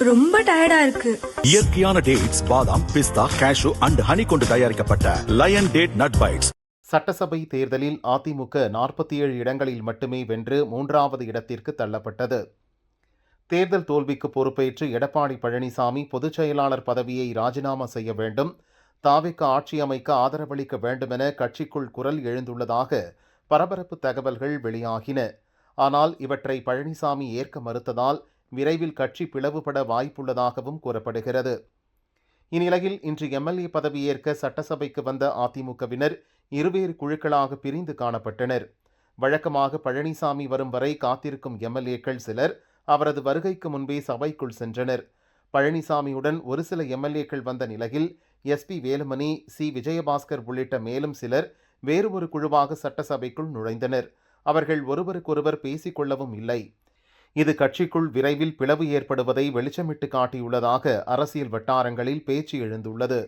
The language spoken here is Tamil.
ரொம்ப டயர்டா இருக்கு. இயற்கையான டேட்ஸ், பாதாம், பிஸ்தா, கேஷு அண்ட் ஹனி கொண்டு தயாரிக்கப்பட்ட லயன் டேட் நட் பைட்ஸ். சட்டசபை தேர்தலில் அதிமுக 47 இடங்களில் மட்டுமே வென்று 3வது இடத்திற்கு தள்ளப்பட்டது. தேர்தல் தோல்விக்கு பொறுப்பேற்று எடப்பாடி பழனிசாமி பொதுச் செயலாளர் பதவியை ராஜினாமா செய்ய வேண்டும், தாவேகா ஆட்சி அமைக்க ஆதரவளிக்க வேண்டுமென கட்சிக்குள் குரல் எழுந்துள்ளதாக பரபரப்பு தகவல்கள் வெளியாகின. ஆனால் இவற்றை பழனிசாமி ஏற்க மறுத்ததால் விரைவில் கட்சி பிளவுபட வாய்ப்புள்ளதாகவும் கூறப்படுகிறது. இந்நிலையில் இன்று எம்எல்ஏ பதவியேற்க சட்டசபைக்கு வந்த அதிமுகவினர் இருவேறு குழுக்களாக பிரிந்து காணப்பட்டனர். வழக்கமாக பழனிசாமி வரும் வரை காத்திருக்கும் எம்எல்ஏக்கள் சிலர் அவரது வருகைக்கு முன்பே சபைக்குள் சென்றனர். பழனிசாமியுடன் ஒரு சில எம்எல்ஏக்கள் வந்த நிலையில் எஸ்பி வேலுமணி, சி விஜயபாஸ்கர் உள்ளிட்ட மேலும் சிலர் வேறு ஒரு குழுவாக சட்டசபைக்குள் நுழைந்தனர். அவர்கள் ஒருவருக்கொருவர் பேசிக் கொள்ளவும் இல்லை. இது கட்சிக்குள் விரைவில் பிளவு ஏற்படுவதை வெளிச்சமிட்டு காட்டியுள்ளதாக அரசியல் வட்டாரங்களில் பேச்சு எழுந்துள்ளது.